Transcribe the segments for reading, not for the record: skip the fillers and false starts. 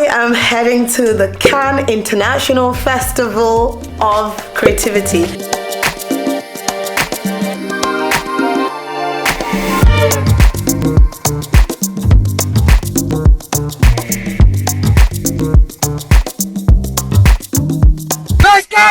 I am heading to the Cannes International Festival of Creativity. Let's go!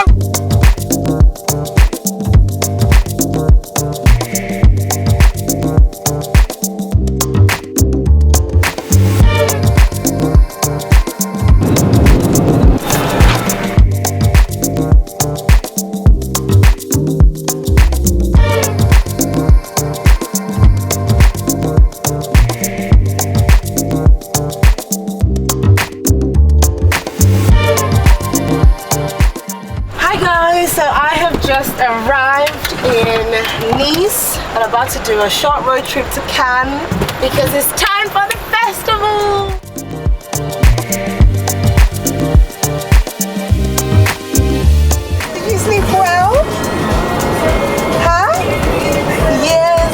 So I have just arrived in Nice and about to do a short road trip to Cannes because it's time for the festival! Did you sleep well? Huh? Yes.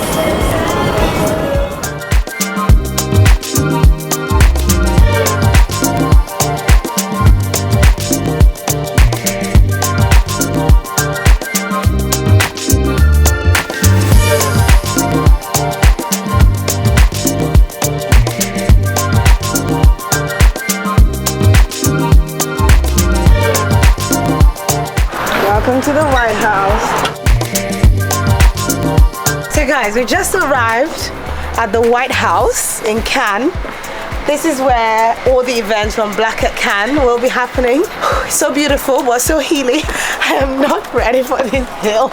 Welcome to the White House. So guys, we just arrived at the White House in Cannes. This is where all the events from Black at Cannes will be happening. It's so beautiful, but so hilly. I am not ready for this hill.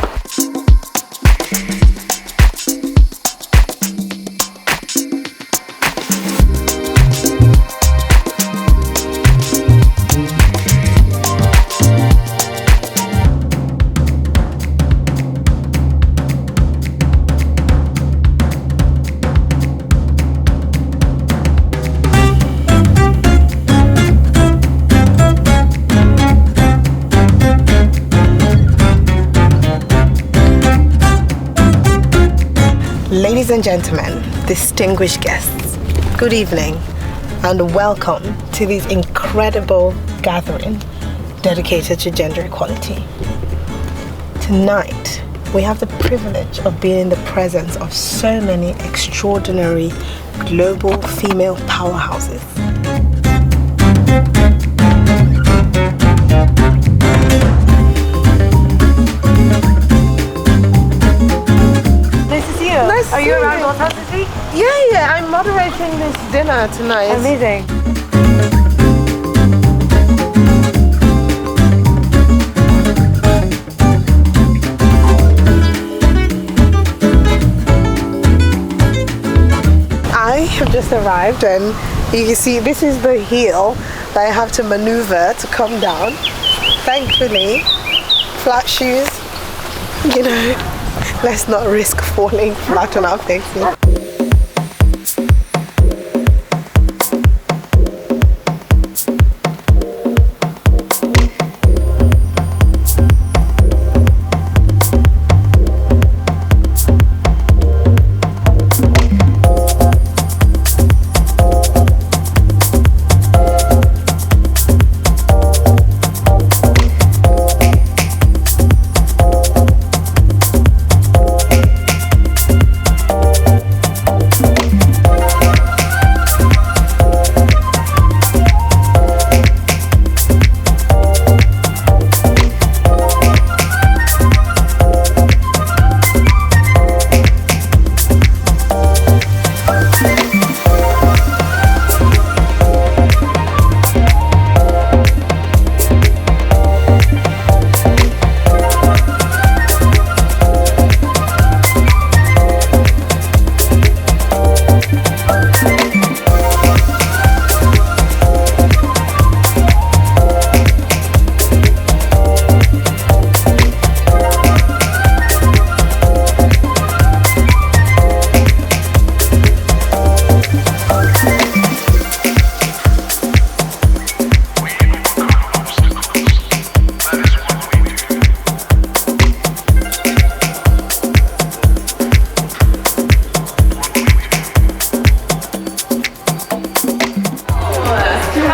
Ladies and gentlemen, distinguished guests, good evening and welcome to this incredible gathering dedicated to gender equality. Tonight, we have the privilege of being in the presence of so many extraordinary global female powerhouses. Nice. Are you around all times this week? Yeah, I'm moderating this dinner tonight. Amazing. I have just arrived and you can see this is the hill that I have to maneuver to come down. Thankfully, flat shoes, you know. Let's not risk falling flat on our faces.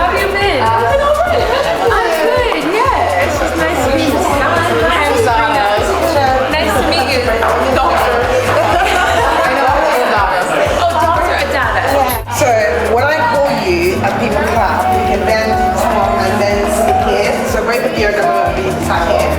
How have you been? I've been alright. I'm good, yeah. It's just nice to meet you. I'm Sabrina. Nice to meet you. Doctor. I know Adanna. Oh, Dr. Adanna. So when I call you and people clap, you can then stop and then sit here. So both of you are going to be sat here.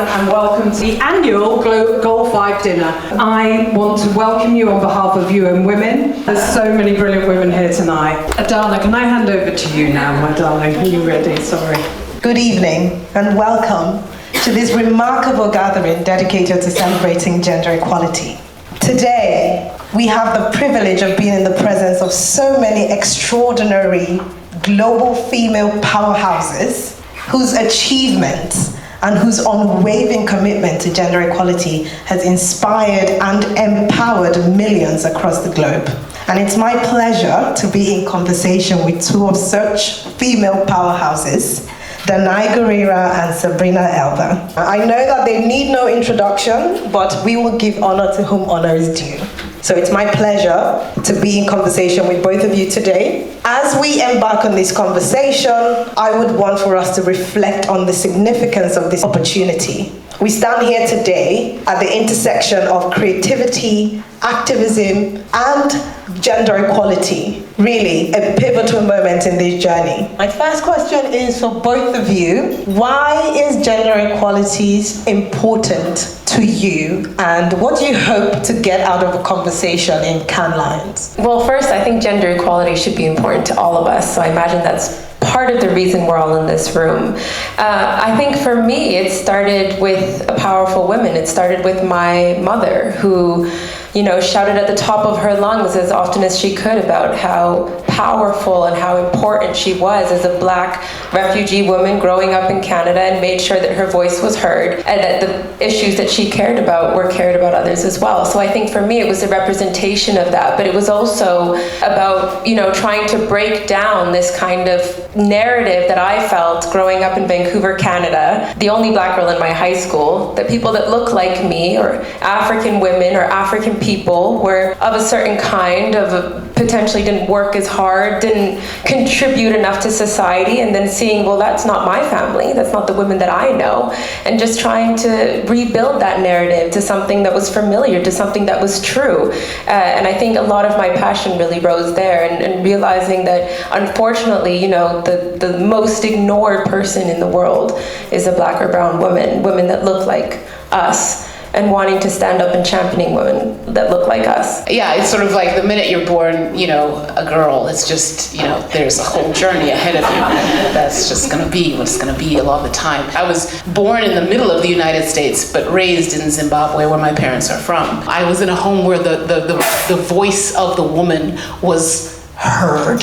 And welcome to the annual Goal 5 dinner. I want to welcome you on behalf of UN Women. There's so many brilliant women here tonight. Adanna, can I hand over to you now, my darling? Are you ready? Sorry. Good evening and welcome to this remarkable gathering dedicated to celebrating gender equality. Today, we have the privilege of being in the presence of so many extraordinary global female powerhouses whose achievements and whose unwavering commitment to gender equality has inspired and empowered millions across the globe. And it's my pleasure to be in conversation with two of such female powerhouses, Danai Gurira and Sabrina Elba. I know that they need no introduction, but we will give honor to whom honor is due. So it's my pleasure to be in conversation with both of you today. As we embark on this conversation, I would want for us to reflect on the significance of this opportunity. We stand here today at the intersection of creativity, activism, and gender equality. Really, a pivotal moment in this journey. My first question is for both of you. Why is gender equality important to you, and what do you hope to get out of a conversation in CANNESLIONS? Well, first, I think gender equality should be important to all of us, so I imagine that's part of the reason we're all in this room. I think for me, it started with a powerful woman. It started with my mother, who, you know, shouted at the top of her lungs as often as she could about how powerful and how important she was as a Black refugee woman growing up in Canada, and made sure that her voice was heard and that the issues that she cared about were cared about others as well. So I think for me it was a representation of that, but it was also about, you know, trying to break down this kind of narrative that I felt growing up in Vancouver, Canada, the only Black girl in my high school, that people that look like me, or African women or African people, were of a certain kind of potentially didn't work as hard, didn't contribute enough to society, and then seeing, well, that's not my family, that's not the women that I know, and just trying to rebuild that narrative to something that was familiar, to something that was true. And I think a lot of my passion really rose there, and realizing that unfortunately, you know, the most ignored person in the world is a Black or brown woman, women that look like us, and wanting to stand up and championing women that look like us. Yeah, it's sort of like the minute you're born, you know, a girl, it's just, you know, there's a whole journey ahead of you. That's just gonna be what it's gonna be a lot of the time. I was born in the middle of the United States, but raised in Zimbabwe, where my parents are from. I was in a home where the voice of the woman was heard,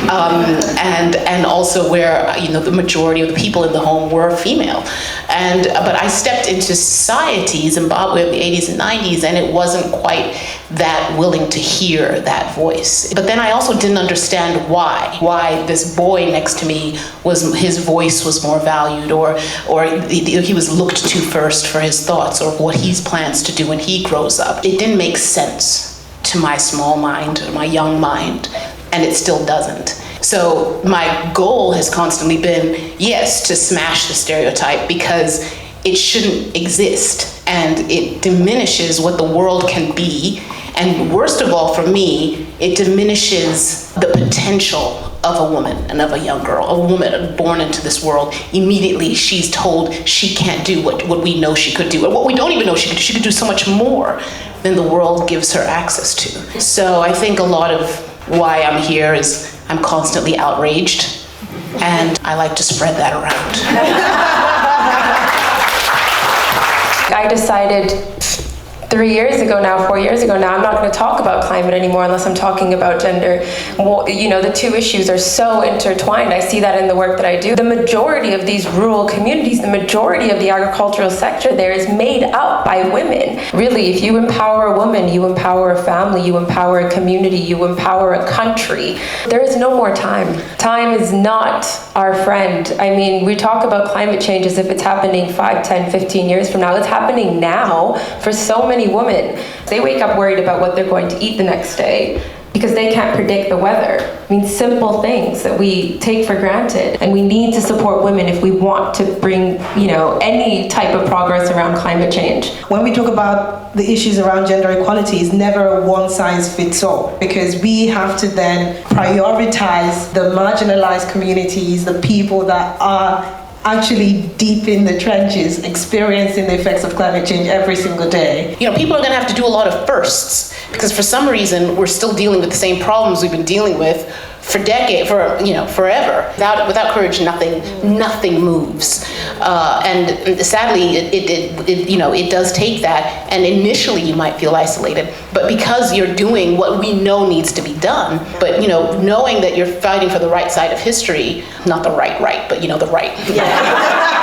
and also where, you know, the majority of the people in the home were female, but I stepped into society, Zimbabwe of the 80s and 90s, and it wasn't quite that willing to hear that voice. But then I also didn't understand why this boy next to me his voice was more valued, or he was looked to first for his thoughts or what he plans to do when he grows up. It didn't make sense to my small mind, my young mind, and it still doesn't. So my goal has constantly been, yes, to smash the stereotype, because it shouldn't exist and it diminishes what the world can be. And worst of all for me, it diminishes the potential of a woman and of a young girl, a woman born into this world. Immediately she's told she can't do what we know she could do, and what we don't even know she could do. She could do so much more than the world gives her access to. So I think a lot of why I'm here is I'm constantly outraged, and I like to spread that around. I decided 3 years ago now, 4 years ago now, I'm not going to talk about climate anymore unless I'm talking about gender. Well, you know, the two issues are so intertwined. I see that in the work that I do. The majority of these rural communities, the majority of the agricultural sector there is made up by women. Really, if you empower a woman, you empower a family, you empower a community, you empower a country. There is no more time. Time is not our friend. I mean, we talk about climate change as if it's happening 5, 10, 15 years from now. It's happening now for so many women. They wake up worried about what they're going to eat the next day because they can't predict the weather. I mean, simple things that we take for granted. And we need to support women if we want to bring, you know, any type of progress around climate change. When we talk about the issues around gender equality, it's never a one size fits all, because we have to then prioritize the marginalized communities, the people that are actually deep in the trenches, experiencing the effects of climate change every single day. You know, people are going to have to do a lot of firsts, because for some reason we're still dealing with the same problems we've been dealing with for forever. Without courage, nothing moves. And sadly, it does take that. And initially, you might feel isolated, but because you're doing what we know needs to be done, but knowing that you're fighting for the right side of history, not the right, but the right. Yeah.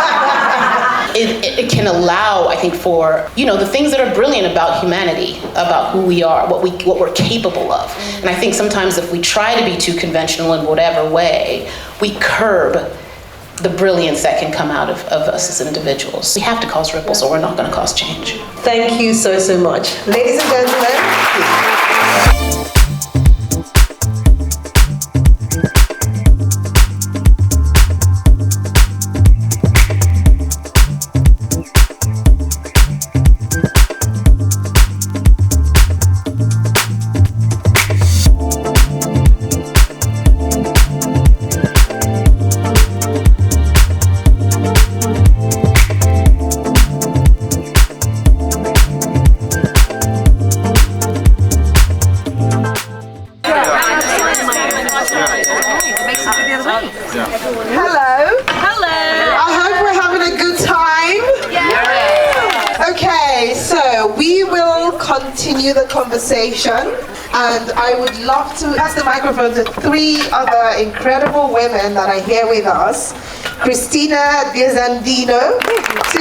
It can allow, I think, for the things that are brilliant about humanity, about who we are, what we're capable of. And I think sometimes if we try to be too conventional in whatever way, we curb the brilliance that can come out of us as individuals. We have to cause ripples, or we're not going to cause change. Thank you so much, ladies and gentlemen. Continue the conversation, and I would love to pass the microphone to 3 other incredible women that are here with us. Christina Diazandino, to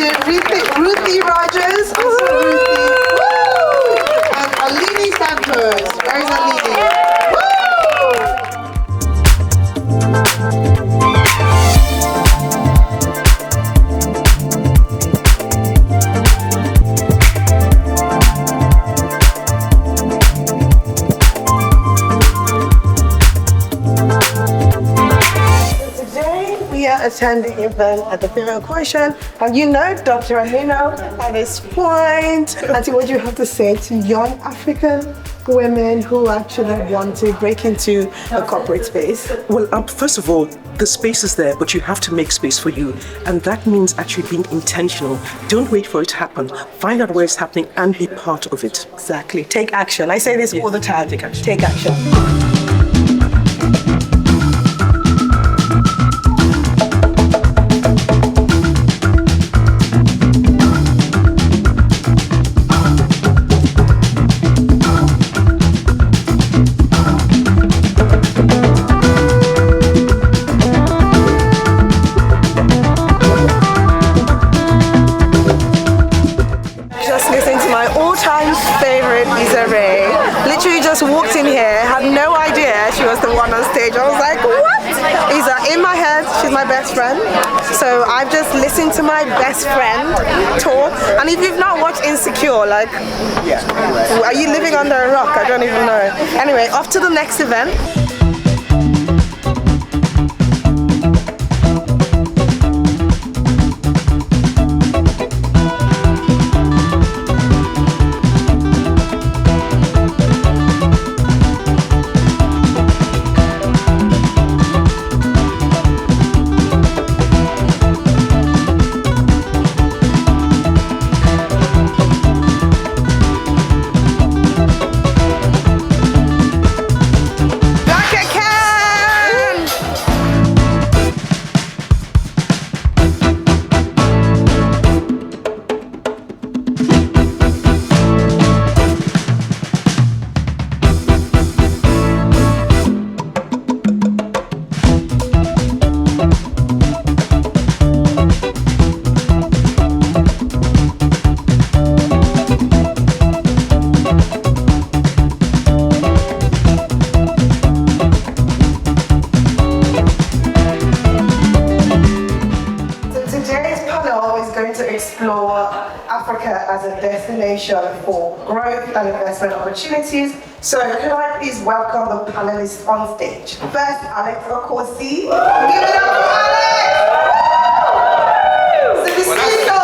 Ruthie Rogers, also Ruthie, and Alini Santos. Where is Alini? Attending event at the Female Question, and Dr. Adanna, at this point, Auntie, what do you have to say to young African women who actually want to break into a corporate space? Well, first of all, the space is there, but you have to make space for you. And that means actually being intentional. Don't wait for it to happen. Find out where it's happening and be part of it. Exactly. Take action. I say this all the time. Take action. Take action. Walked in here, had no idea she was the one on stage. I was like, what? In my head, she's my best friend. So I've just listened to my best friend talk. And if you've not watched Insecure, are you living under a rock? I don't even know. Anyway, off to the next event. Africa as a destination for growth and investment opportunities. So could I please welcome the panelists on stage? First, Alex Okosi. Give it up for Alex! Sigisito!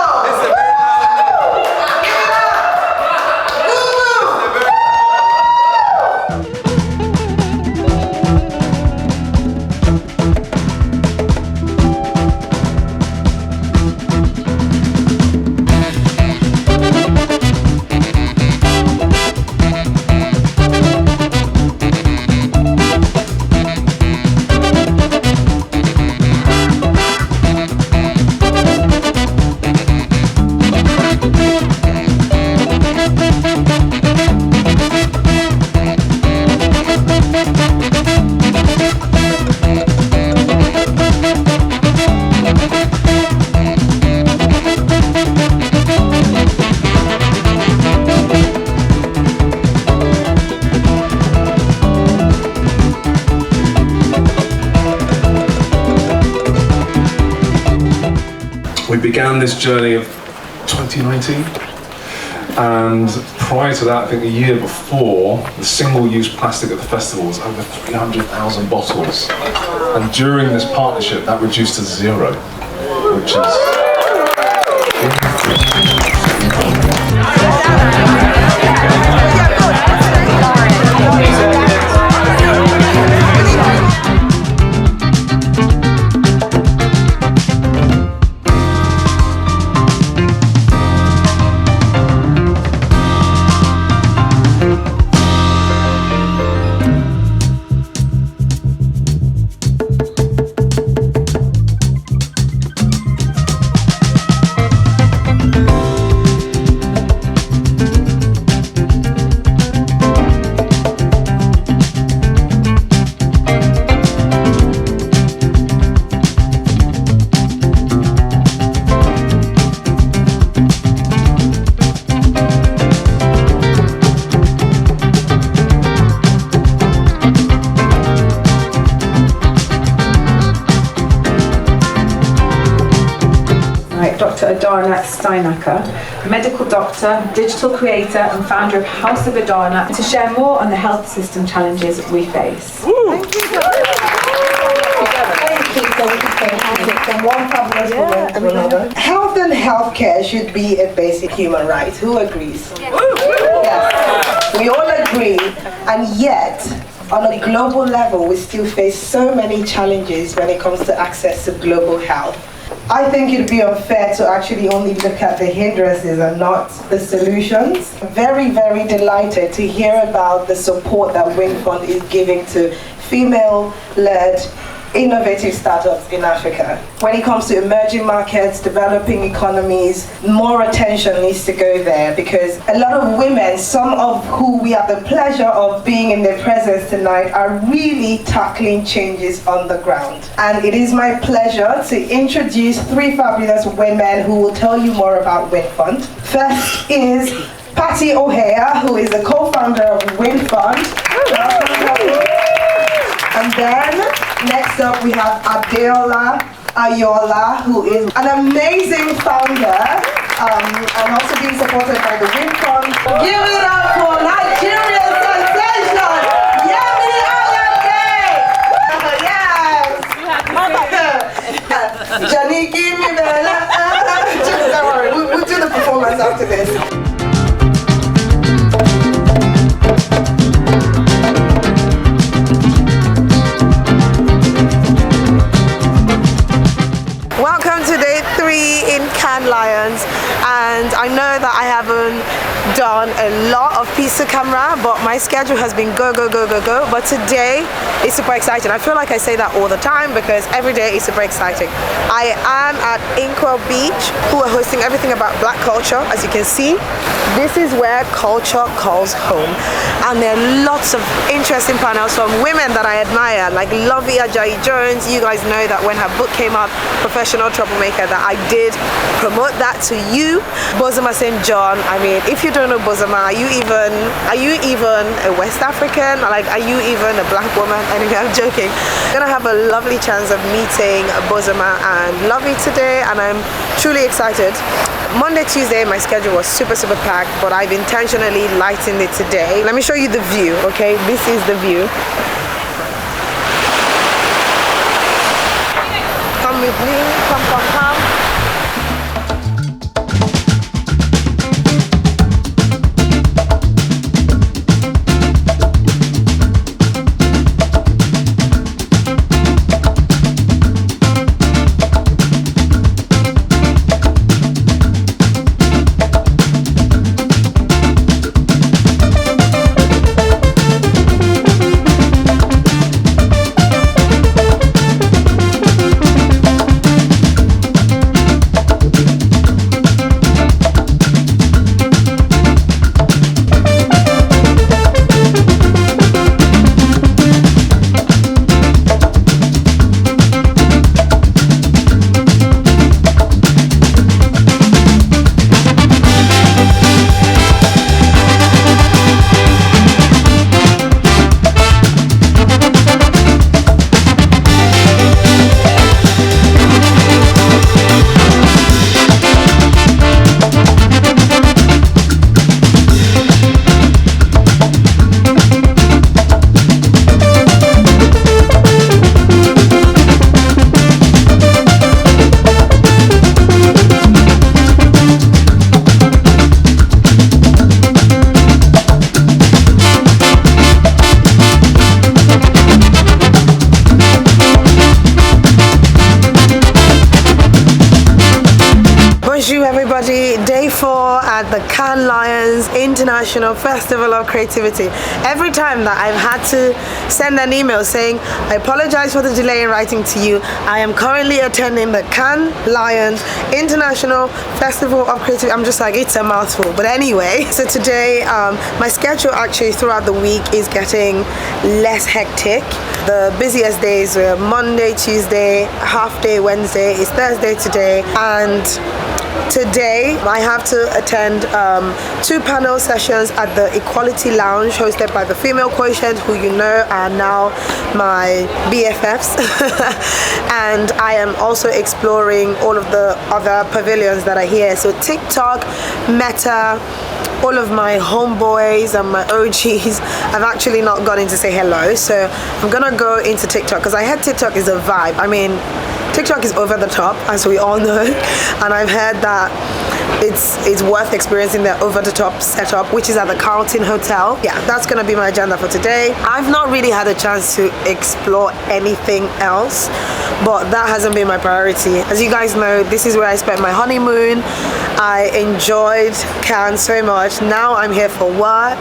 We began this journey of 2019, and prior to that, I think a year before, the single-use plastic at the festival was over 300,000 bottles, and during this partnership that reduced to 0, which is... Dr. Adanna, medical doctor, digital creator and founder of House of Adanna, to share more on the health system challenges we face. Thank you. From one fabulous woman to another. Health and healthcare should be a basic human right. Who agrees? Yes. We all agree, and yet on a global level we still face so many challenges when it comes to access to global health. I think it'd be unfair to actually only look at the hindrances and not the solutions. Very, very delighted to hear about the support that WINFund is giving to female-led innovative startups in Africa. When it comes to emerging markets, developing economies, more attention needs to go there, because a lot of women, some of who we have the pleasure of being in their presence tonight, are really tackling changes on the ground. And it is my pleasure to introduce 3 fabulous women who will tell you more about WINFund. First is Patty O'Hare, who is the co-founder of WINFund. And then, next up, we have Adeola Ayola, who is an amazing founder and also being supported by the WINFund. Give it up for Nigerian sensation, Yemi Alade! Yes! Johnny, give me the... Don't worry, we'll do the performance after this. Welcome to day 3 in CANNESLIONS, and I know that I haven't done a lot of piece to camera, but my schedule has been go. But today is super exciting. I feel like I say that all the time because every day is super exciting. I am at Inkwell Beach, who are hosting everything about Black culture. As you can see, this is where culture calls home, and there are lots of interesting panels from women that I admire, like Lovey Ajayi Jones. You guys know that when her book came out, Professional Troublemaker, that I did promote that to you. Bozoma St. John, I mean, if you don't know Bozama, are you even a West African? Like, are you even a black woman? Anyway, I'm joking. I'm gonna have a lovely chance of meeting Bozama and Lovey today, and I'm truly excited. Monday, Tuesday, my schedule was super packed, but I've intentionally lightened it today. Let me show you the view, okay? This is the view. Come with me, come. Bonjour everybody, day 4 at the CANNESLIONS International Festival of Creativity. Every time that I've had to send an email saying, I apologize for the delay in writing to you, I am currently attending the CANNESLIONS International Festival of Creativity. I'm just like, it's a mouthful. But anyway, so today my schedule actually throughout the week is getting less hectic. The busiest days were Monday, Tuesday, half day Wednesday, it's Thursday today, and today I have to attend 2 panel sessions at the Equality Lounge hosted by the Female Quotient, who you know are now my BFFs. And I am also exploring all of the other pavilions that are here. So TikTok, Meta, all of my homeboys and my OGs, I've actually not gone in to say hello. So I'm gonna go into TikTok because I heard TikTok is a vibe. I mean, TikTok is over the top, as we all know, and I've heard that it's worth experiencing their over the top setup, which is at the Carlton Hotel. Yeah, that's gonna be my agenda for today. I've not really had a chance to explore anything else, but that hasn't been my priority. As you guys know, this is where I spent my honeymoon. I enjoyed Cannes so much. Now I'm here for work.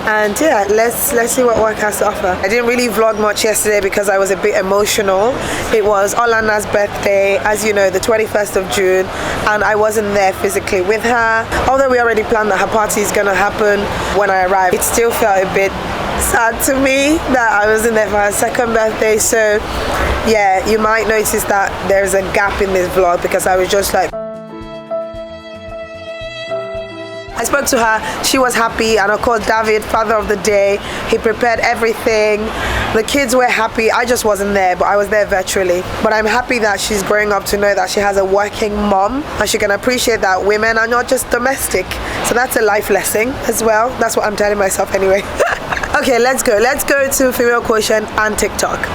And yeah, let's see what work has to offer. I didn't really vlog much yesterday because I was a bit emotional. It was Adanna's birthday, as you know, the 21st of June, and I wasn't there physically with her. Although we already planned that her party is gonna happen when I arrived, it still felt a bit sad to me that I wasn't there for her second birthday. So yeah, you might notice that there's a gap in this vlog because I was just like, I spoke to her, she was happy, and of course David, father of the day, he prepared everything. The kids were happy. I just wasn't there, but I was there virtually. But I'm happy that she's growing up to know that she has a working mom and she can appreciate that women are not just domestic. So that's a life lesson as well. That's what I'm telling myself anyway. Okay, let's go. Let's go to Female Quotient and TikTok.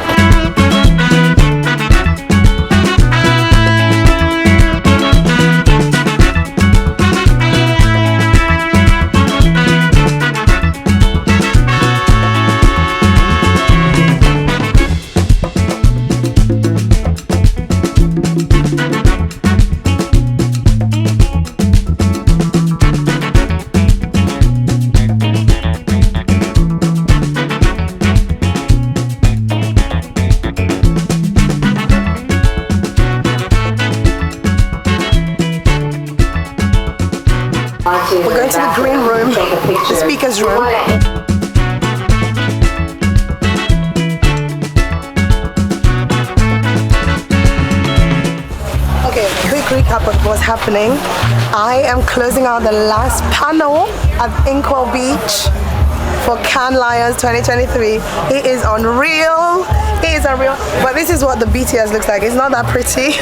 We're going to the green room, the speaker's room. Okay, big recap of what's happening. I am closing out the last panel at Inkwell Beach for Cannes Lions 2023. It is unreal. It is unreal. But this is what the BTS looks like. It's not that pretty.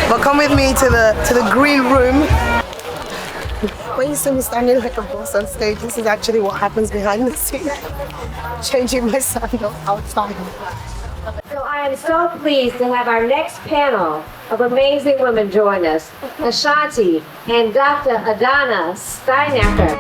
But come with me to the green room. When you see me standing like a boss on stage, this is actually what happens behind the scenes. Changing my sandals outside. So I am so pleased to have our next panel of amazing women join us, Ashanti and Dr. Adanna Steinacker.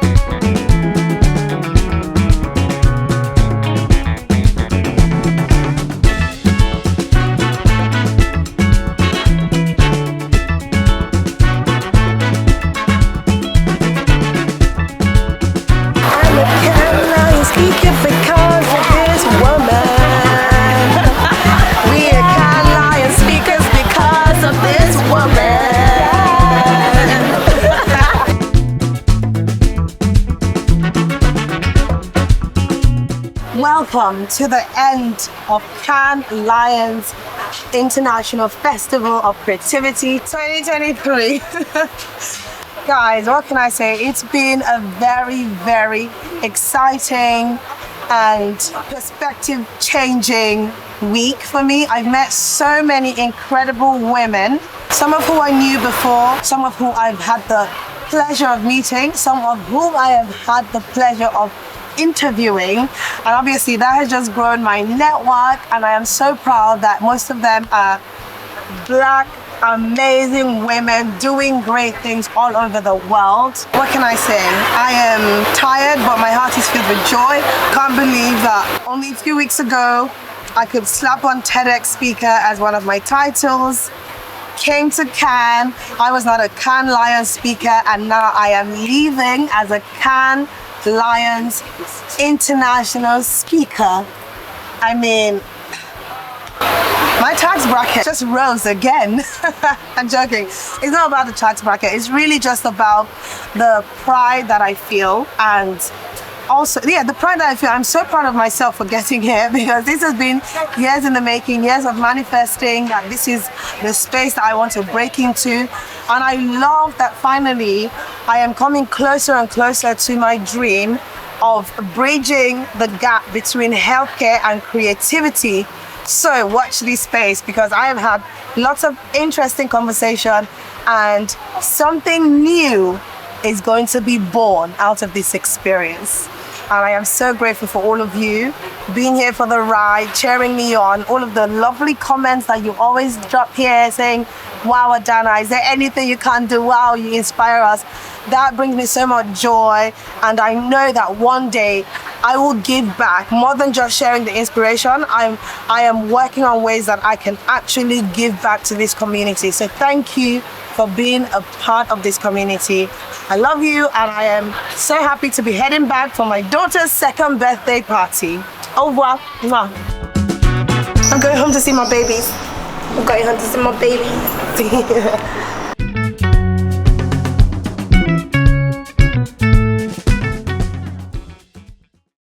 Welcome to the end of Cannes Lions International Festival of Creativity 2023. Guys, what can I say? It's been a very, very exciting and perspective changing week for me. I've met so many incredible women, some of whom I knew before, some of whom I've had the pleasure of meeting, some of whom I have had the pleasure of interviewing, and obviously that has just grown my network, and I am so proud that most of them are Black, amazing women doing great things all over the world. What can I say? I am tired, but my heart is filled with joy. Can't believe that only a few weeks ago I could slap on TEDx speaker as one of my titles. Came to Cannes, I was not a Cannes Lions speaker, and now I am leaving as a Cannes Lions international speaker. I mean, my tax bracket just rose again. I'm joking. It's not about the tax bracket. It's really just about the pride that I feel, and also, yeah, the pride that I feel. I'm so proud of myself for getting here, because this has been years in the making, years of manifesting that this is the space that I want to break into. And I love that finally I am coming closer and closer to my dream of bridging the gap between healthcare and creativity. So watch this space, because I have had lots of interesting conversation, and something new is going to be born out of this experience. And I am so grateful for all of you being here for the ride, cheering me on, all of the lovely comments that you always drop here saying, wow, Adanna, is there anything you can't do? Wow, you inspire us. That brings me so much joy. And I know that one day I will give back, more than just sharing the inspiration. I am working on ways that I can actually give back to this community. So thank you for being a part of this community. I love you, and I am so happy to be heading back for my daughter's second birthday party. Au revoir. Mwah. I'm going home to see my babies. I'm going home to see my babies.